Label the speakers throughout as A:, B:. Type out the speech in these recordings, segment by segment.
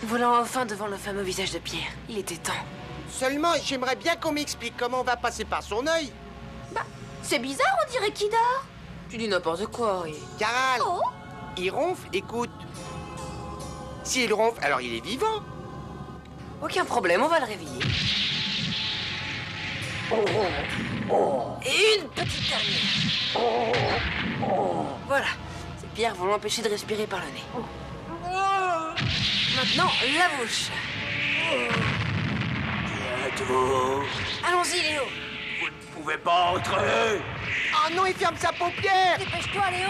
A: Voilà enfin devant le fameux visage de pierre. Il était temps.
B: Seulement, j'aimerais bien qu'on m'explique comment on va passer par son œil.
C: Bah, c'est bizarre, on dirait qu'il dort.
A: Tu dis n'importe quoi, Ori.
B: Caral,
C: Oh,
B: il ronfle, écoute. S'il ronfle, alors il est vivant.
A: Aucun problème, on va le réveiller. Et une petite dernière. Voilà. Ces pierres vont l'empêcher de respirer par le nez. Maintenant, la bouche.
D: Êtes-vous?
A: Allons-y, Léo.
D: Vous ne pouvez pas entrer.
B: Oh non, il ferme sa paupière.
A: Dépêche-toi, Léo.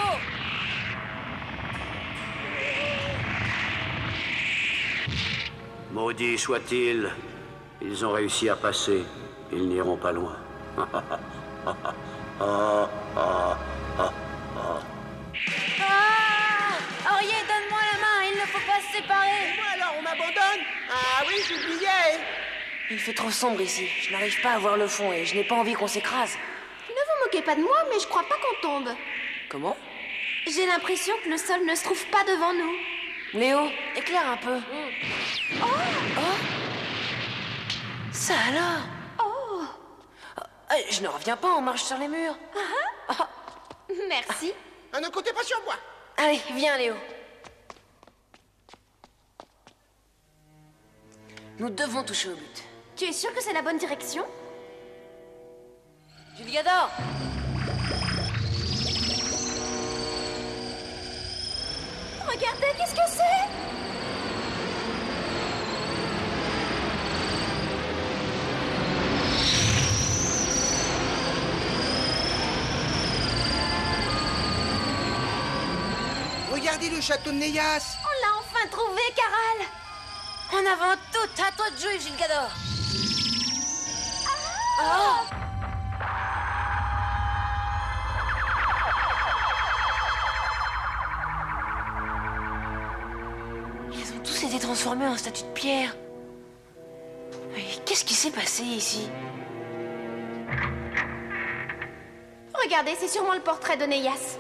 D: Maudits soient-ils, ils ont réussi à passer. Ils n'iront pas loin.
C: Aurier, donne-moi la main, il ne faut pas se séparer.
B: Moi alors, on m'abandonne? Ah oui, j'oubliais.
A: Il fait trop sombre ici. Je n'arrive pas à voir le fond et je n'ai pas envie qu'on s'écrase.
C: Ne vous moquez pas de moi, mais je crois pas qu'on tombe.
A: Comment?
C: J'ai l'impression que le sol ne se trouve pas devant nous.
A: Léo, éclaire un peu. Oh. Ça alors?
C: Oh,
A: Je ne reviens pas, on marche sur les murs.
C: merci.
B: Ah, ne comptez pas sur moi.
A: Allez, viens, Léo. Nous devons toucher au but.
C: Tu es sûr que c'est la bonne direction?
A: Julgador!
C: Regardez, qu'est-ce que c'est?
B: Regardez le château de Neyas.
C: On l'a enfin trouvé, Caral.
A: En avant tout, à toi de jouer, Julgador! Oh! Ils ont tous été transformés en statues de pierre. Mais qu'est-ce qui s'est passé ici?
C: Regardez, c'est sûrement le portrait de Neyas.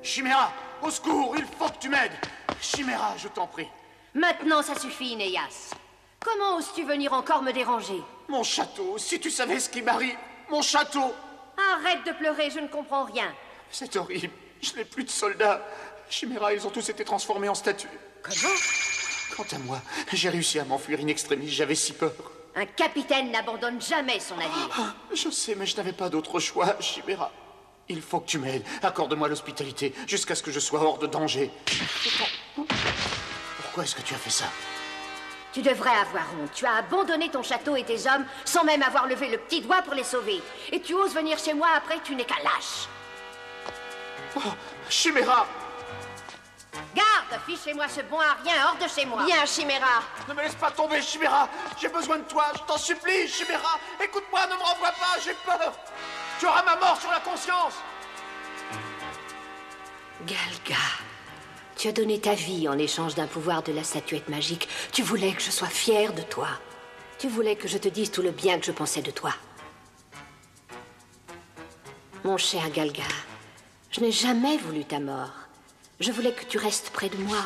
E: Chimera, au secours, il faut que tu m'aides. Chimera, je t'en prie.
F: Maintenant, ça suffit, Neyas. Comment oses-tu venir encore me déranger?
E: Mon château, si tu savais ce qui m'arrive. Mon château.
F: Arrête de pleurer, je ne comprends rien.
E: C'est horrible. Je n'ai plus de soldats. Chimera, ils ont tous été transformés en statues.
F: Comment?
E: Quant à moi, j'ai réussi à m'enfuir in extremis. J'avais si peur.
F: Un capitaine n'abandonne jamais son navire.
E: Ah, je sais, mais je n'avais pas d'autre choix, Chimera. Il faut que tu m'aides. Accorde-moi l'hospitalité jusqu'à ce que je sois hors de danger. Pourquoi est-ce que tu as fait ça?
F: Tu devrais avoir honte. Tu as abandonné ton château et tes hommes sans même avoir levé le petit doigt pour les sauver. Et tu oses venir chez moi après, tu n'es qu'un lâche.
E: Oh, Chimera!
F: Garde, fichez-moi ce bon à rien hors de chez moi.
C: Bien, Chimera.
E: Ne me laisse pas tomber, Chimera! J'ai besoin de toi, je t'en supplie, Chimera! Écoute-moi, ne me renvoie pas, j'ai peur! Tu auras ma mort sur la conscience!
F: Galga, tu as donné ta vie en échange d'un pouvoir de la statuette magique. Tu voulais que je sois fière de toi. Tu voulais que je te dise tout le bien que je pensais de toi. Mon cher Galga, je n'ai jamais voulu ta mort. Je voulais que tu restes près de moi.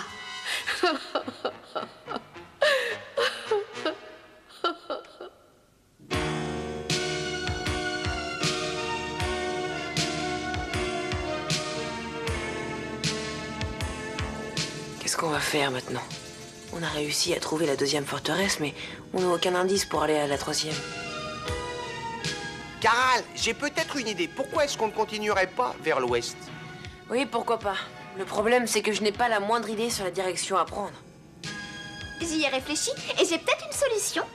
A: Qu'est-ce qu'on va faire maintenant? On a réussi à trouver la deuxième forteresse, mais on n'a aucun indice pour aller à la troisième.
B: Caral, j'ai peut-être une idée. Pourquoi est-ce qu'on ne continuerait pas vers l'ouest?
A: Oui, pourquoi pas. Le problème, c'est que je n'ai pas la moindre idée sur la direction à prendre.
C: J'y ai réfléchi et j'ai peut-être une solution.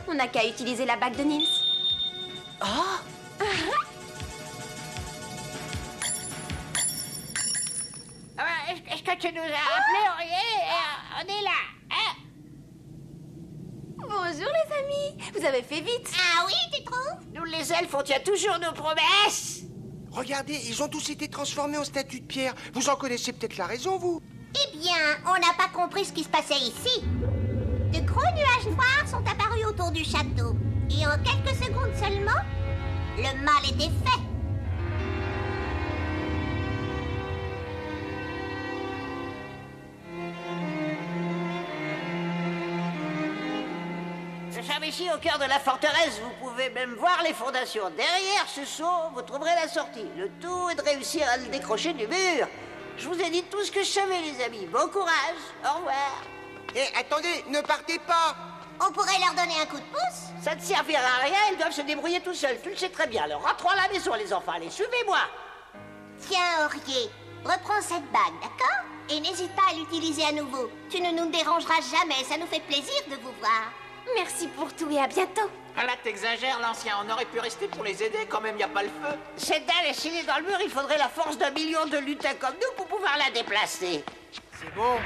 C: On n'a qu'à utiliser la bague de Nils.
A: Oh!
G: Est-ce que tu nous as appelés, Aurier? On est là, hein?
C: Bonjour les amis. Vous avez fait vite.
G: Ah oui, tu trouves? Nous, les elfes, on tient toujours nos promesses.
B: Regardez, ils ont tous été transformés en statues de pierre. Vous en connaissez peut-être la raison, vous?
G: Eh bien, on n'a pas compris ce qui se passait ici. De gros nuages noirs sont apparus autour du château. Et en quelques secondes seulement, le mal était fait.
H: ici au cœur de la forteresse, vous pouvez même voir les fondations. Derrière ce seau, vous trouverez la sortie. Le tout est de réussir à le décrocher du mur. Je vous ai dit tout ce que je savais, les amis. Bon courage, au revoir.
B: Attendez, ne partez pas.
G: On pourrait leur donner un coup de pouce.
H: Ça ne servira à rien, ils doivent se débrouiller tout seuls. Tu le sais très bien. Alors rentrons à la maison, les enfants. Allez, suivez-moi.
G: Tiens, Aurier, reprends cette bague, d'accord? Et n'hésite pas à l'utiliser à nouveau. Tu ne nous dérangeras jamais, ça nous fait plaisir de vous voir.
C: Merci pour tout et à bientôt.
E: Ah là, t'exagères, l'ancien. On aurait pu rester pour les aider, quand même, y a pas le feu.
H: Cette dalle, s'il est dans le mur, il faudrait la force d'1 million de lutins comme nous pour pouvoir la déplacer.
B: C'est bon.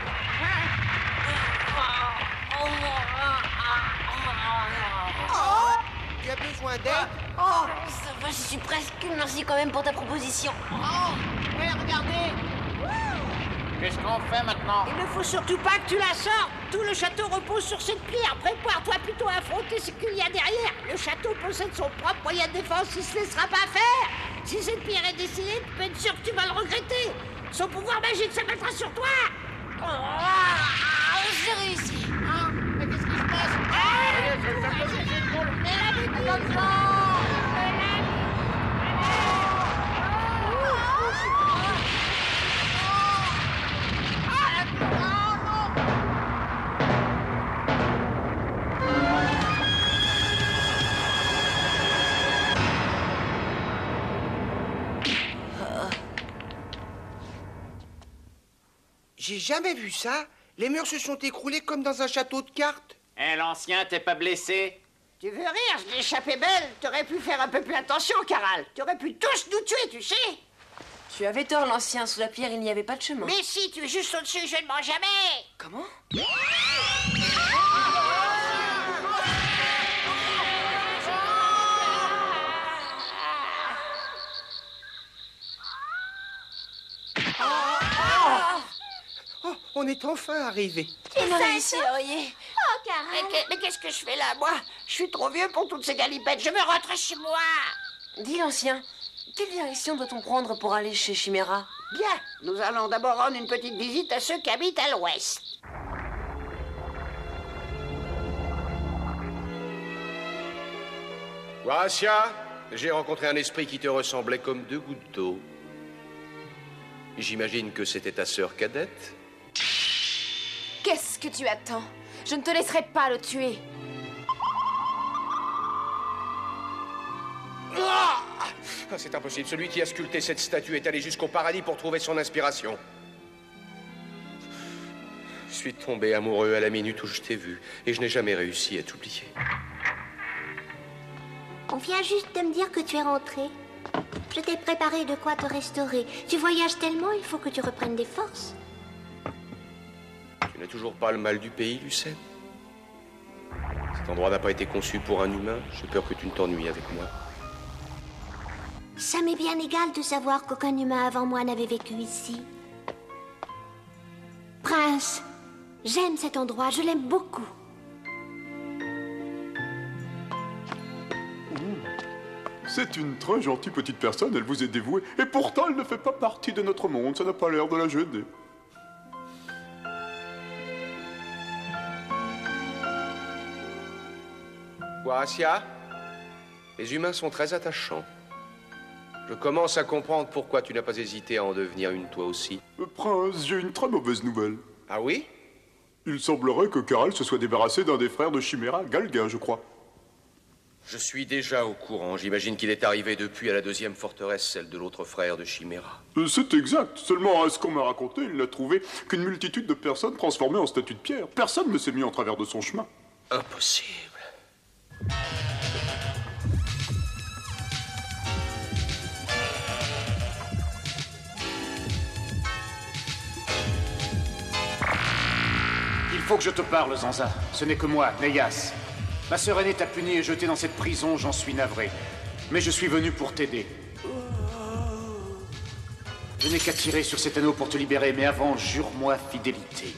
B: Tu as besoin d'aide?
A: Oh, ça va, j'y suis presque. Merci quand même pour ta proposition.
E: Ouais, regardez. Qu'est-ce qu'on fait maintenant?
H: Il ne faut surtout pas que tu la sortes. Tout le château repose sur cette pierre. Prépare-toi plutôt à affronter ce qu'il y a derrière. Le château possède son propre moyen de défense. Il se laissera pas faire. Si cette pierre est dessinée, tu peux être sûr que tu vas le regretter. Son pouvoir magique se mettra sur toi.
A: J'ai réussi.
E: Mais qu'est-ce qui se passe?
B: J'ai jamais vu ça. Les murs se sont écroulés comme dans un château de cartes.
E: Eh, l'ancien, t'es pas blessé?
H: Tu veux rire? Je l'ai échappé belle. T'aurais pu faire un peu plus attention, Caral. T'aurais pu tous nous tuer, tu sais.
A: Tu avais tort, l'ancien. Sous la pierre, il n'y avait pas de chemin.
H: Mais si, tu es juste au-dessus, je ne mens jamais.
A: Comment?
B: Oh, on est enfin arrivé.
A: On a réussi, Aurier.
C: Oh, Caral.
H: Mais qu'est-ce que je fais là, moi? Je suis trop vieux pour toutes ces galipettes. Je me rentre chez moi.
A: Dis, l'ancien, quelle direction doit-on prendre pour aller chez Chimera?
H: Bien, nous allons d'abord rendre une petite visite à ceux qui habitent à l'ouest.
I: Horatia, j'ai rencontré un esprit qui te ressemblait comme 2 gouttes d'eau. J'imagine que c'était ta sœur cadette?
C: Qu'est-ce que tu attends? Je ne te laisserai pas le tuer.
I: Ah, c'est impossible. Celui qui a sculpté cette statue est allé jusqu'au paradis pour trouver son inspiration. Je suis tombé amoureux à la minute où je t'ai vu, et je n'ai jamais réussi à t'oublier.
G: On vient juste de me dire que tu es rentré. Je t'ai préparé de quoi te restaurer. Tu voyages tellement, il faut que tu reprennes des forces.
I: Tu n'as toujours pas le mal du pays, Lucène? Cet endroit n'a pas été conçu pour un humain. J'ai peur que tu ne t'ennuies avec moi.
G: Ça m'est bien égal de savoir qu'aucun humain avant moi n'avait vécu ici. Prince, j'aime cet endroit, je l'aime beaucoup.
J: C'est une très gentille petite personne, elle vous est dévouée. Et pourtant, elle ne fait pas partie de notre monde, ça n'a pas l'air de la gêner.
I: Horatia, les humains sont très attachants. Je commence à comprendre pourquoi tu n'as pas hésité à en devenir une toi aussi.
J: Prince, j'ai une très mauvaise nouvelle.
I: Ah oui?
J: Il semblerait que Caral se soit débarrassé d'un des frères de Chimera, Galga, je crois.
I: Je suis déjà au courant. J'imagine qu'il est arrivé depuis à la 2e forteresse, celle de l'autre frère de Chimera.
J: C'est exact. Seulement, à ce qu'on m'a raconté, il n'a trouvé qu'une multitude de personnes transformées en statues de pierre. Personne ne s'est mis en travers de son chemin.
I: Impossible.
E: Il faut que je te parle, Zanza. Ce n'est que moi, Neyas. Ma sœur aînée t'a puni et jeté dans cette prison, j'en suis navré. Mais je suis venu pour t'aider. Je n'ai qu'à tirer sur cet anneau pour te libérer, mais avant, jure-moi fidélité.